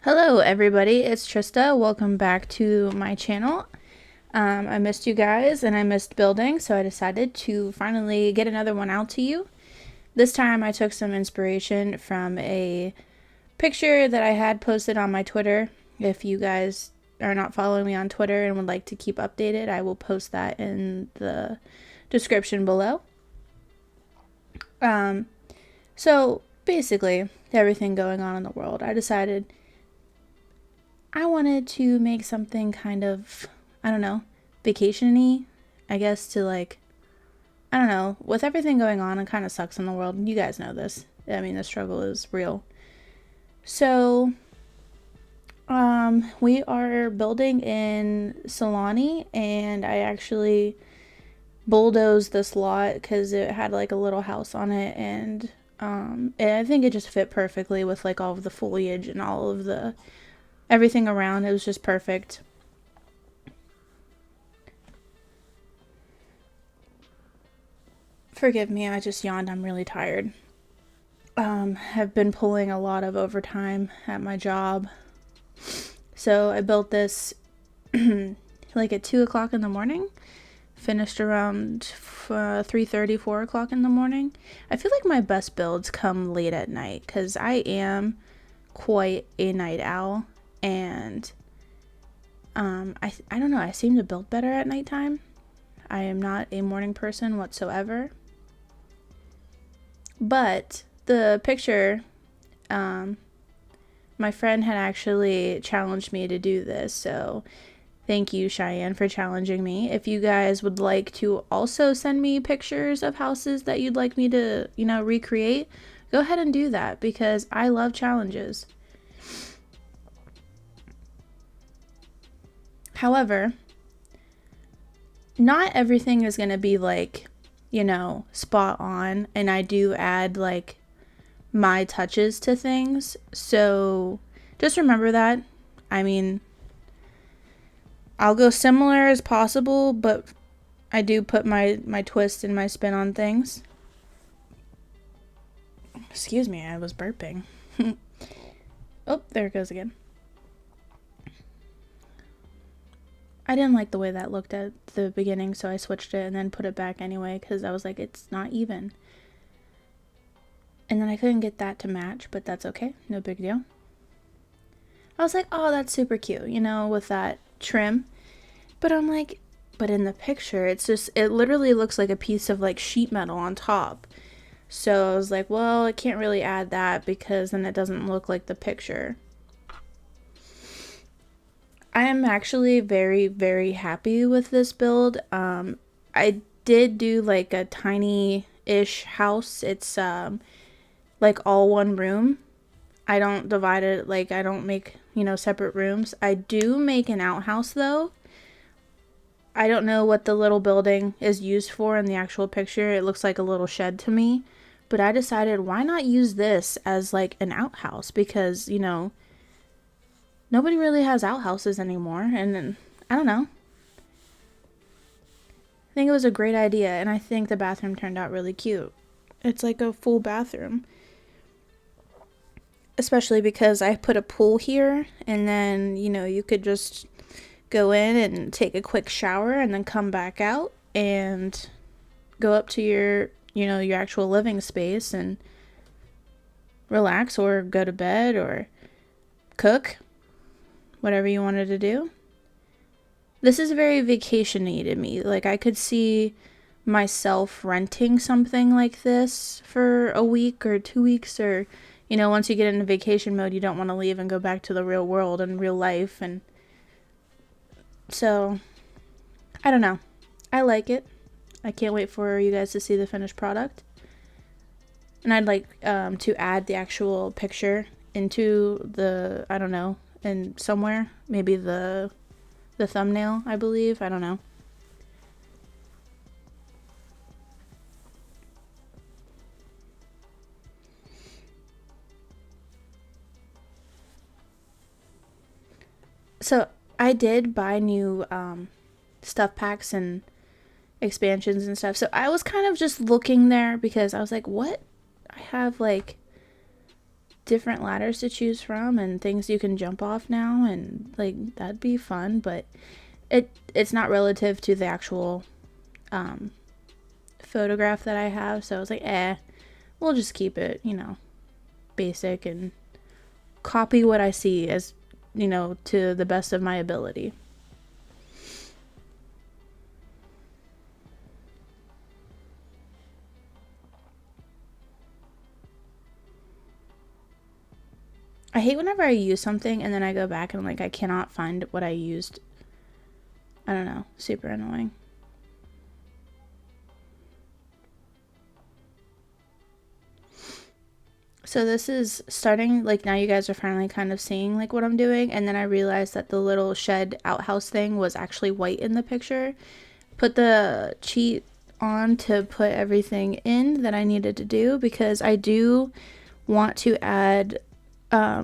Hello everybody, it's Trista. Welcome back to my channel. I missed you guys and I missed building, so I decided to finally get another one out to you. This time I took some inspiration from a picture that I had posted on my Twitter. If you guys are not following me on Twitter and would like to keep updated, I will post that in the description below. So basically, everything going on in the world, I decided I wanted to make something kind of, I don't know, vacation-y, I guess, to like, I don't know, with everything going on, it kind of sucks in the world. You guys know this. I mean, the struggle is real. So, we are building in Solani, and I actually bulldozed this lot because it had like a little house on it, and I think it just fit perfectly with like all of the foliage and all of the everything around. It was just perfect. Forgive me, I just yawned. I'm really tired. Have been pulling a lot of overtime at my job. So I built this like at 2 o'clock in the morning. Finished around 3:30, 4 o'clock in the morning. I feel like my best builds come late at night because I am quite a night owl. And I don't know, I seem to build better at nighttime. I am not a morning person whatsoever. But the picture, my friend had actually challenged me to do this, so thank you, Cheyenne, for challenging me. If you guys would like to also send me pictures of houses that you'd like me to, recreate, go ahead and do that because I love challenges. However, not everything is going to be like, spot on, and I do add like my touches to things. So just remember that. I mean, I'll go similar as possible, but I do put my twist and my spin on things. Excuse me, I was burping. Oh, there it goes again. I didn't like the way that looked at the beginning, so I switched it and then put it back anyway because I was like, it's not even. And then I couldn't get that to match, but that's okay. No big deal. I was like, oh, that's super cute, with that trim. But I'm like, but in the picture, it literally looks like a piece of like sheet metal on top. So I was like, well, I can't really add that because then it doesn't look like the picture. I am actually very, very happy with this build. I did do like a tiny-ish house. It's like all one room. I don't divide it, like I don't make, separate rooms. I do make an outhouse though. I don't know what the little building is used for in the actual picture. It looks like a little shed to me. But I decided why not use this as like an outhouse because, nobody really has outhouses anymore. And then, I don't know. I think it was a great idea, and I think the bathroom turned out really cute. It's like a full bathroom. Especially because I put a pool here, and then, you could just go in and take a quick shower and then come back out and go up to your actual living space and relax or go to bed or cook, whatever you wanted to do. This is very vacation-y to me. Like, I could see myself renting something like this for a week or 2 weeks, or, once you get into vacation mode, you don't want to leave and go back to the real world and real life. And so, I don't know. I like it. I can't wait for you guys to see the finished product. And I'd like to add the actual picture into the, I don't know, in somewhere. Maybe the thumbnail, I believe. I don't know. So I did buy new stuff packs and expansions and stuff. So I was kind of just looking there because I was like, what? I have like different ladders to choose from and things you can jump off now, and like that'd be fun, but it's not relative to the actual photograph that I have, so I was like, we'll just keep it, you know, basic and copy what I see as, you know, to the best of my ability. I hate whenever I use something and then I go back and like I cannot find what I used. I don't know, super annoying. So this is starting, like now you guys are finally kind of seeing like what I'm doing, and then I realized that the little shed outhouse thing was actually white in the picture. Put the cheat on to put everything in that I needed to do, because I do want to add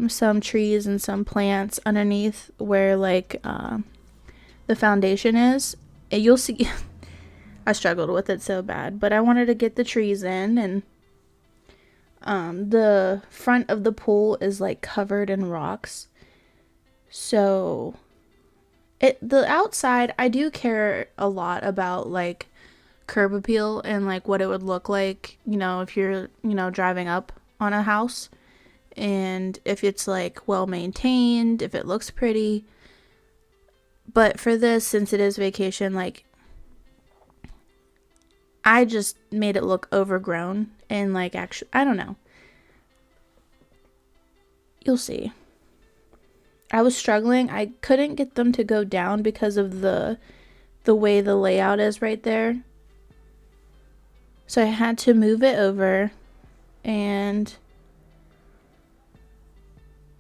some trees and some plants underneath where like the foundation is. And you'll see I struggled with it so bad, but I wanted to get the trees in, and the front of the pool is like covered in rocks. So the outside, I do care a lot about like curb appeal and like what it would look like, you know, if you're, you know, driving up on a house, and if it's like well maintained, if it looks pretty. But for this, since it is vacation, like I just made it look overgrown and like actually, I don't know. You'll see. I was struggling. I couldn't get them to go down because of the way the layout is right there. So I had to move it over and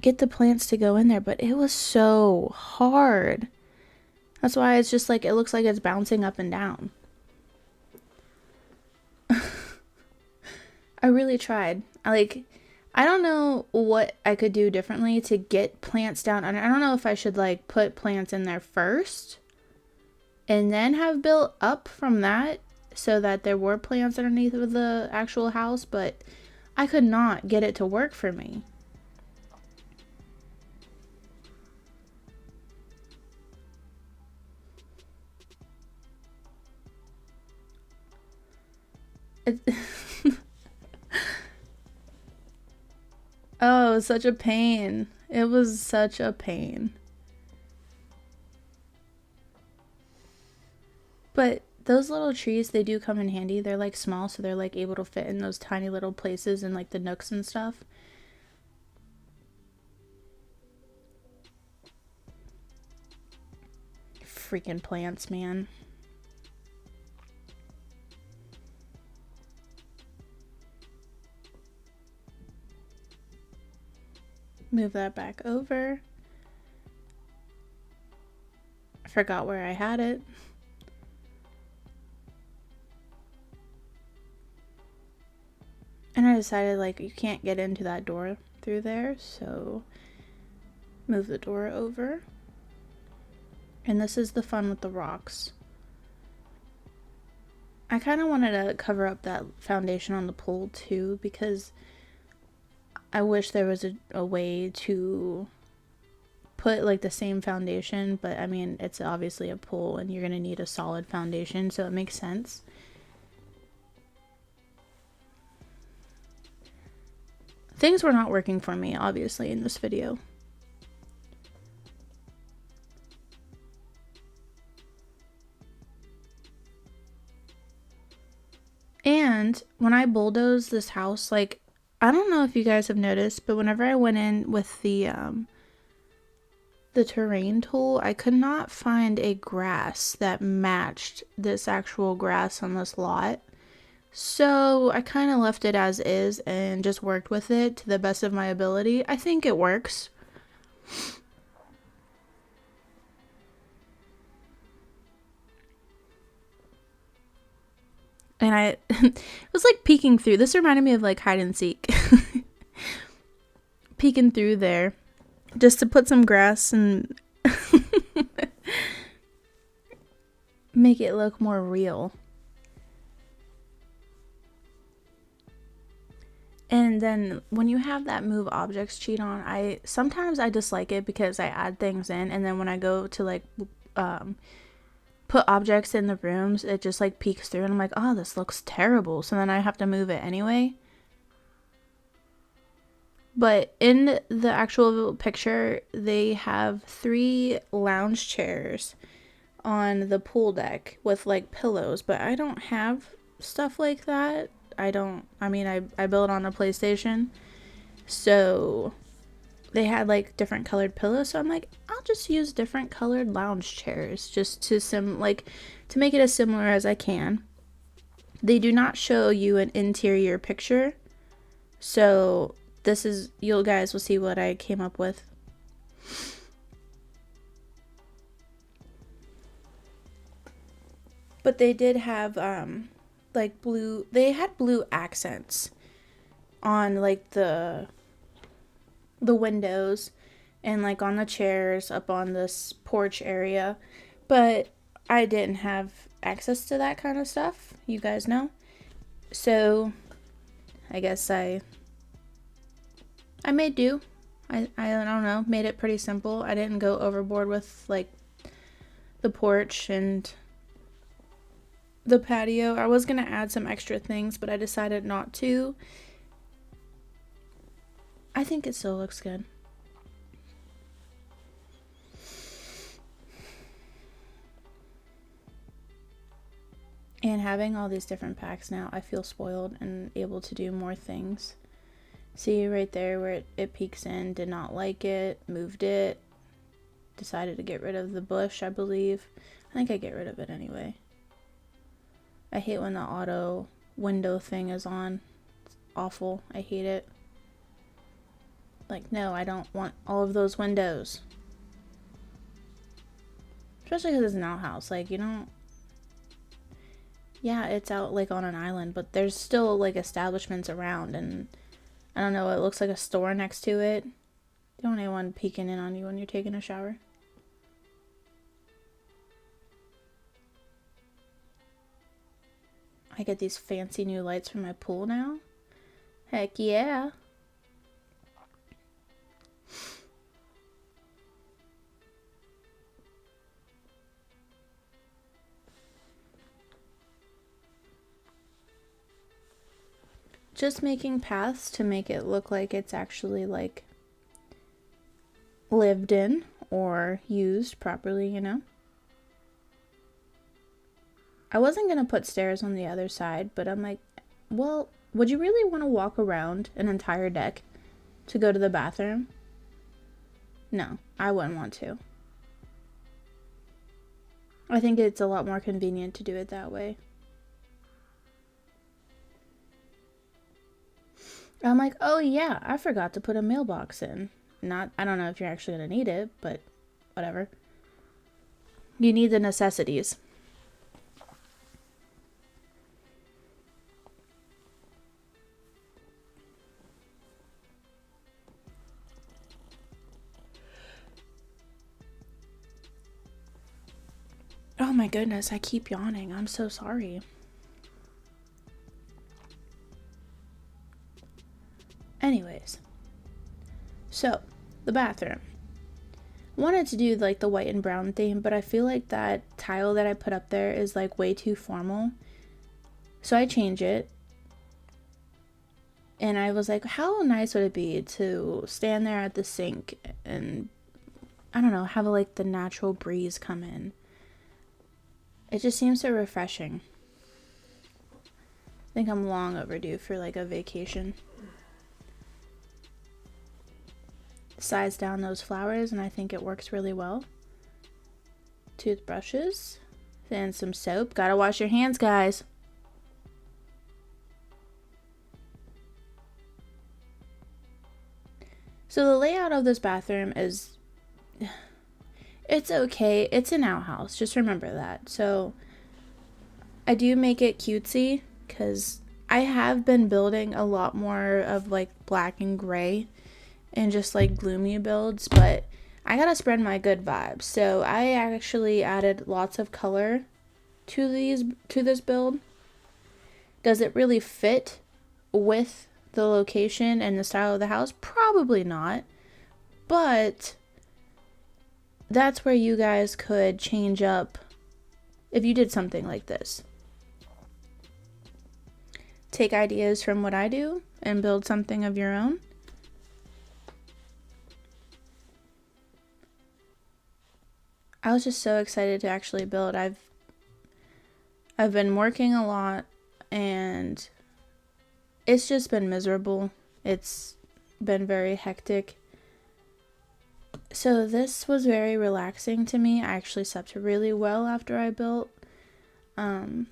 get the plants to go in there, but it was so hard. That's why it's just like, it looks like it's bouncing up and down. I really tried. I don't know what I could do differently to get plants down. I don't know if I should like put plants in there first and then have built up from that so that there were plants underneath of the actual house, but I could not get it to work for me. Oh, it was such a pain. It was such a pain. But those little trees, they do come in handy. They're like small, so they're like able to fit in those tiny little places and like the nooks and stuff. Freaking plants, man. Move that back over. I forgot where I had it. And I decided like you can't get into that door through there, so move the door over. And this is the fun with the rocks. I kind of wanted to cover up that foundation on the pool too, because I wish there was a way to put like the same foundation, but I mean, it's obviously a pool and you're going to need a solid foundation, so it makes sense. Things were not working for me, obviously, in this video. And when I bulldozed this house, like, I don't know if you guys have noticed, but whenever I went in with the terrain tool, I could not find a grass that matched this actual grass on this lot. So I kind of left it as is and just worked with it to the best of my ability. I think it works. And I it was like peeking through. This reminded me of like hide and seek. Peeking through there just to put some grass and make it look more real. And then when you have that move objects cheat on, I sometimes I dislike it because I add things in, and then when I go to like put objects in the rooms, it just like peeks through and I'm like, oh, this looks terrible. So then I have to move it anyway. But in the actual picture, they have 3 lounge chairs on the pool deck with like pillows, but I don't have stuff like that. I mean, I build on a PlayStation. So they had like different colored pillows, so I'm like, I'll just use different colored lounge chairs just to to make it as similar as I can. They do not show you an interior picture, so this is, you guys will see what I came up with. But they did have like blue, they had blue accents on like the windows and like on the chairs up on this porch area, but I didn't have access to that kind of stuff, you guys know. So I guess I made do. I don't know, made it pretty simple. I didn't go overboard with like the porch and the patio. I was gonna add some extra things, but I decided not to. I think it still looks good. And having all these different packs now, I feel spoiled and able to do more things. See right there where it peeks in, did not like it, moved it, decided to get rid of the bush, I believe. I think I get rid of it anyway. I hate when the auto window thing is on. It's awful. I hate it. Like, no, I don't want all of those windows. Especially because it's an outhouse. Like, you don't... Yeah, it's out, like, on an island, but there's still, like, establishments around, and... I don't know, it looks like a store next to it. You don't want anyone peeking in on you when you're taking a shower. I get these fancy new lights for my pool now. Heck yeah. Just making paths to make it look like it's actually like lived in or used properly, you know? I wasn't gonna put stairs on the other side, but I'm like, well, would you really want to walk around an entire deck to go to the bathroom? No, I wouldn't want to. I think it's a lot more convenient to do it that way. I'm like, oh yeah, I forgot to put a mailbox in. I don't know if you're actually gonna need it, but whatever. You need the necessities. Oh my goodness, I keep yawning. I'm so sorry. Anyways, so the bathroom. Wanted to do like the white and brown theme, but I feel like that tile that I put up there is like way too formal. So I change it. And I was like, how nice would it be to stand there at the sink and, I don't know, have like the natural breeze come in. It just seems so refreshing. I think I'm long overdue for like a vacation. Size down those flowers and I think it works really well. Toothbrushes and some soap. Gotta wash your hands, guys. So the layout of this bathroom is, it's okay. It's an outhouse. Just remember that. So I do make it cutesy because I have been building a lot more of like black and gray and just like gloomy builds, but I gotta spread my good vibes. So I actually added lots of color to this build. Does it really fit with the location and the style of the house? Probably not. But that's where you guys could change up if you did something like this. Take ideas from what I do and build something of your own. I was just so excited to actually build. I've been working a lot and it's just been miserable. It's been very hectic. So this was very relaxing to me. I actually slept really well after I built. I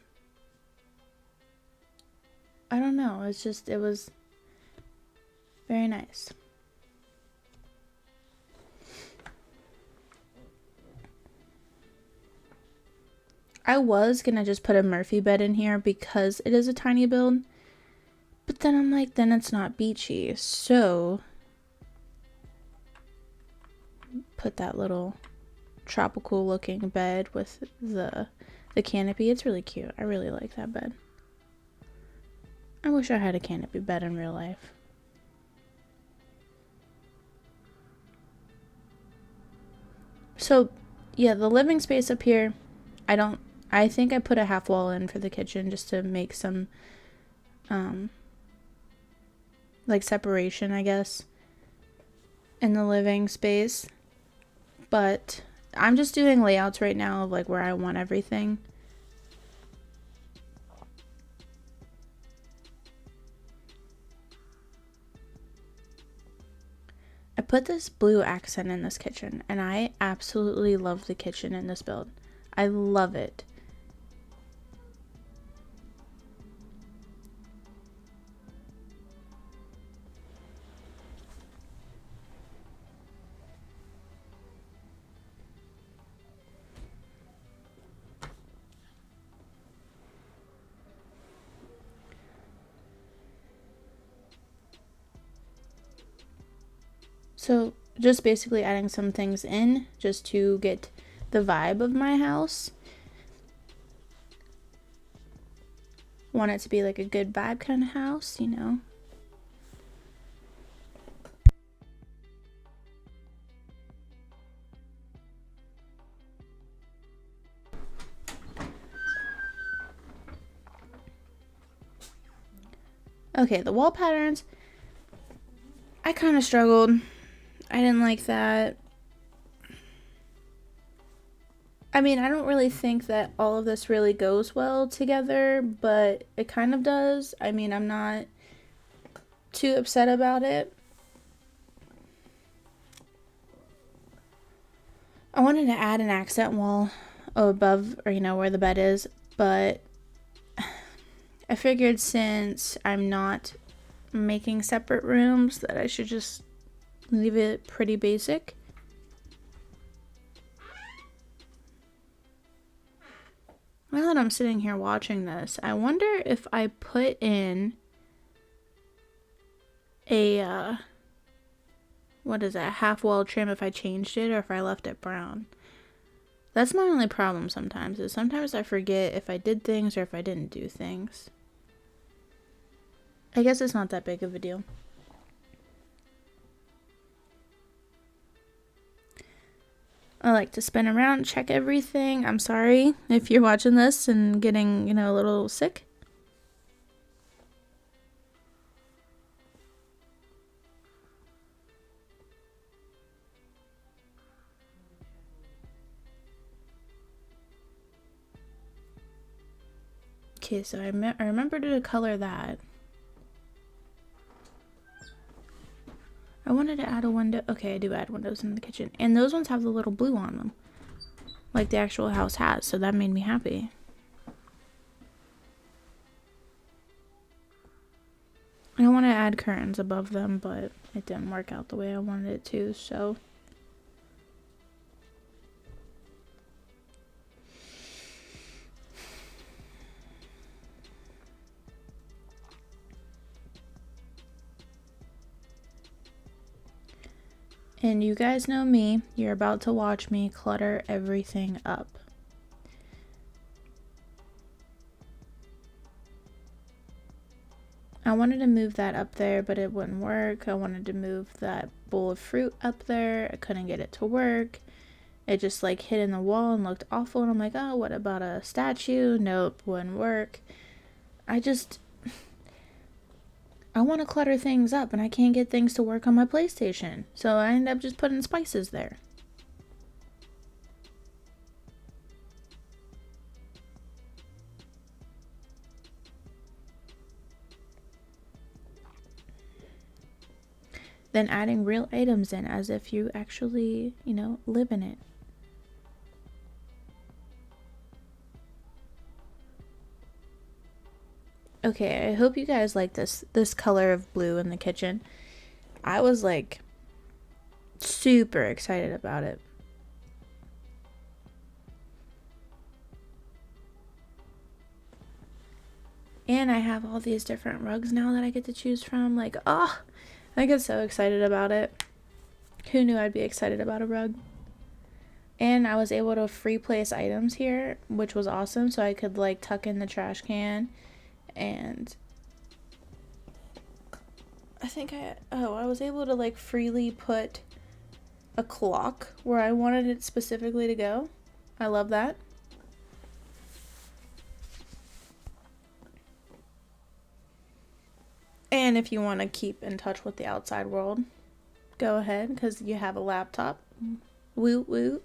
don't know. It was very nice. I was gonna just put a Murphy bed in here because it is a tiny build. But then I'm like, then it's not beachy. So put that little tropical looking bed with the canopy. It's really cute. I really like that bed. I wish I had a canopy bed in real life. So yeah, the living space up here, I think I put a half wall in for the kitchen just to make some like separation, I guess, in the living space. But I'm just doing layouts right now of like where I want everything. I put this blue accent in this kitchen and I absolutely love the kitchen in this build. I love it. So just basically adding some things in just to get the vibe of my house. Want it to be like a good vibe kind of house, you know. Okay, the wall patterns, I kind of struggled. I didn't like that. I mean, I don't really think that all of this really goes well together, but it kind of does. I mean, I'm not too upset about it. I wanted to add an accent wall above, or where the bed is, but I figured since I'm not making separate rooms that I should just leave it pretty basic. Now that I'm sitting here watching this, I wonder if I put in a what is that, half wall trim, if I changed it or if I left it brown. That's my only problem sometimes, is sometimes I forget if I did things or if I didn't do things. I guess it's not that big of a deal. I like to spin around, check everything. I'm sorry if you're watching this and getting, a little sick. Okay, so I remember to color that. I wanted to add a window. Okay, I do add windows in the kitchen. And those ones have the little blue on them, like the actual house has, so that made me happy. I want to add curtains above them, but it didn't work out the way I wanted it to, so. And you guys know me, you're about to watch me clutter everything up. I wanted to move that up there, but it wouldn't work. I wanted to move that bowl of fruit up there. I couldn't get it to work. It just like hit in the wall and looked awful. And I'm like, oh, what about a statue? Nope, wouldn't work. I want to clutter things up and I can't get things to work on my PlayStation. So I end up just putting spices there. Then adding real items in as if you actually, live in it. Okay, I hope you guys like this color of blue in the kitchen. I was like super excited about it. And I have all these different rugs now that I get to choose from. Like, oh, I get so excited about it. Who knew I'd be excited about a rug? And I was able to free place items here, which was awesome. So I could like tuck in the trash can. And I was able to like freely put a clock where I wanted it specifically to go. I love that. And if you want to keep in touch with the outside world, go ahead, because you have a laptop. Woot woot.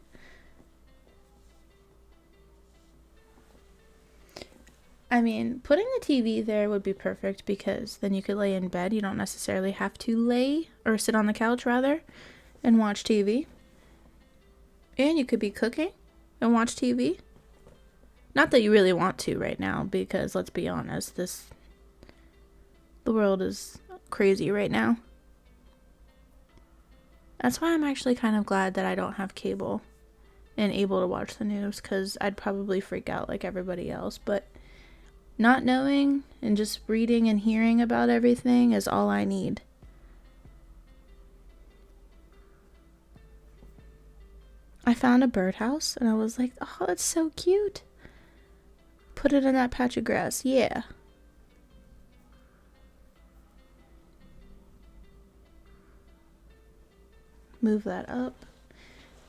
I mean, putting the TV there would be perfect because then you could lay in bed. You don't necessarily have to lay or sit on the couch, rather, and watch TV. And you could be cooking and watch TV. Not that you really want to right now, because let's be honest, the world is crazy right now. That's why I'm actually kind of glad that I don't have cable and able to watch the news, because I'd probably freak out like everybody else. But not knowing and just reading and hearing about everything is all I need. I found a birdhouse and I was like, oh, that's so cute. Put it in that patch of grass. Yeah. Move that up.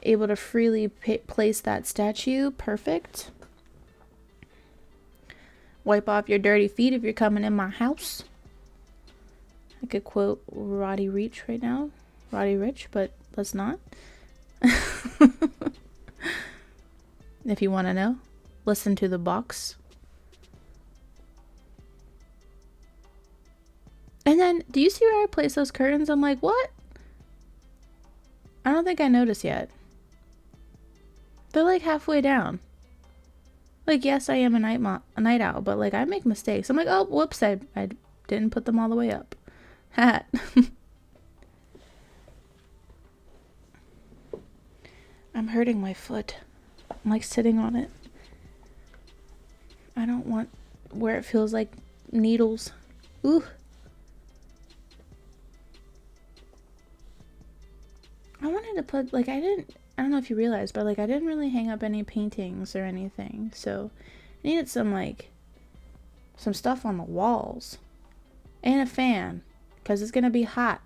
Able to freely place that statue. Perfect. Wipe off your dirty feet if you're coming in my house. I could quote Roddy Ricch right now. Roddy Ricch, but let's not. If you want to know, listen to the box. And then, do you see where I place those curtains? I'm like, what? I don't think I noticed yet. They're like halfway down. Like, yes, I am a night owl, but like I make mistakes. I'm like, oh, whoops, I didn't put them all the way up. Hat. I'm hurting my foot. I'm like sitting on it. I don't want where it feels like needles. Ooh. I wanted to put, like, I don't know if you realized, but like I didn't really hang up any paintings or anything. So I needed some stuff on the walls. And a fan, because it's going to be hot.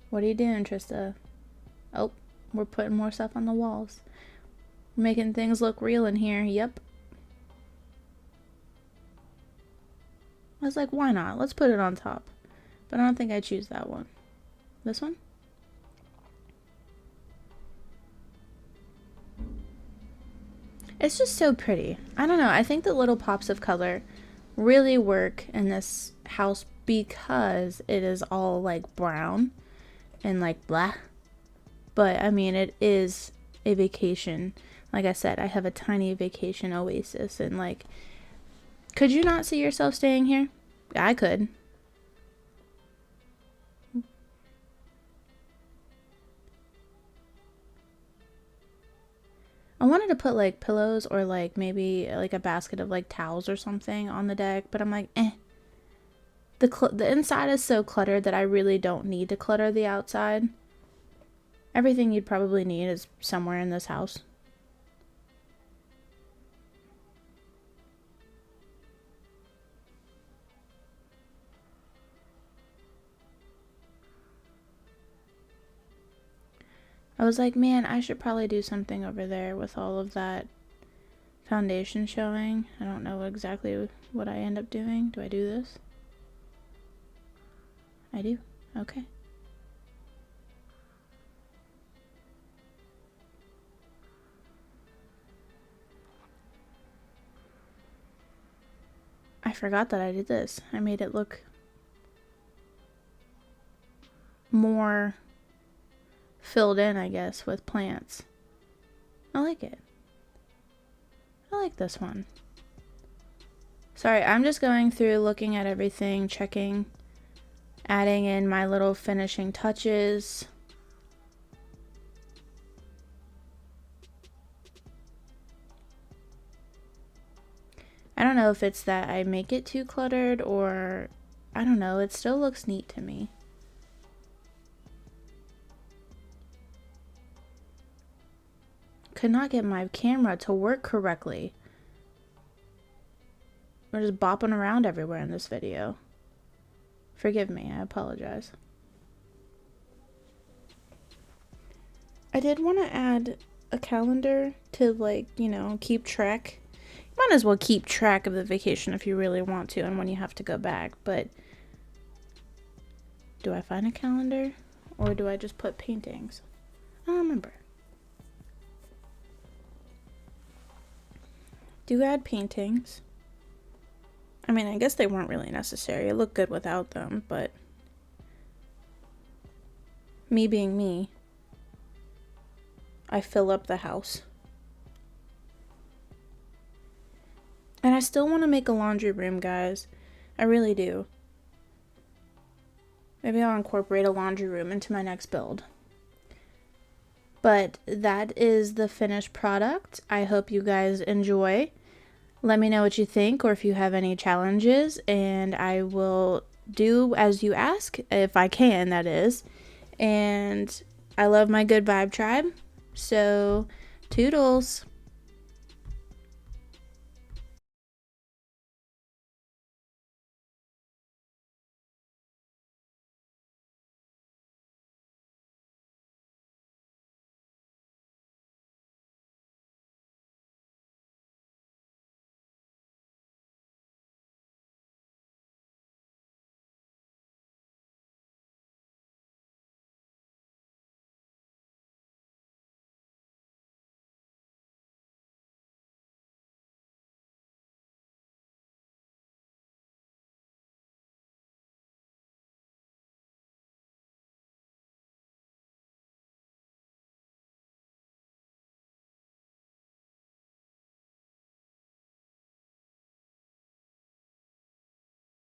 What are you doing, Trista? Oh, we're putting more stuff on the walls. We're making things look real in here. Yep. I was like, why not? Let's put it on top. But I don't think I choose that one. This one? It's just so pretty. I don't know. I think the little pops of color really work in this house because it is all like brown and like blah. But I mean, it is a vacation. Like I said, I have a tiny vacation oasis, and like, could you not see yourself staying here? I could. I wanted to put like pillows or like maybe like a basket of like towels or something on the deck, but I'm like, eh. The inside is so cluttered that I really don't need to clutter the outside. Everything you'd probably need is somewhere in this house. I was like, man, I should probably do something over there with all of that foundation showing. I don't know exactly what I end up doing. Do I do this? I do. Okay. I forgot that I did this. I made it look more filled in, I guess, with plants. I like it. I like this one. Sorry, I'm just going through, looking at everything, checking, adding in my little finishing touches. I don't know if it's that I make it too cluttered or I don't know, it still looks neat to me. Could not get my camera to work correctly. We're just bopping around everywhere in this video. Forgive me, I apologize. I did want to add a calendar to, like, you know, keep track. You might as well keep track of the vacation if you really want to and when you have to go back, but do I find a calendar or do I just put paintings? I don't remember. Do add paintings. I mean, I guess they weren't really necessary. It looked good without them, but me being me, I fill up the house. And I still want to make a laundry room, guys. I really do. Maybe I'll incorporate a laundry room into my next build. But that is the finished product. I hope you guys enjoy. Let me know what you think or if you have any challenges, and I will do as you ask, if I can, that is. And I love my good vibe tribe. So, toodles.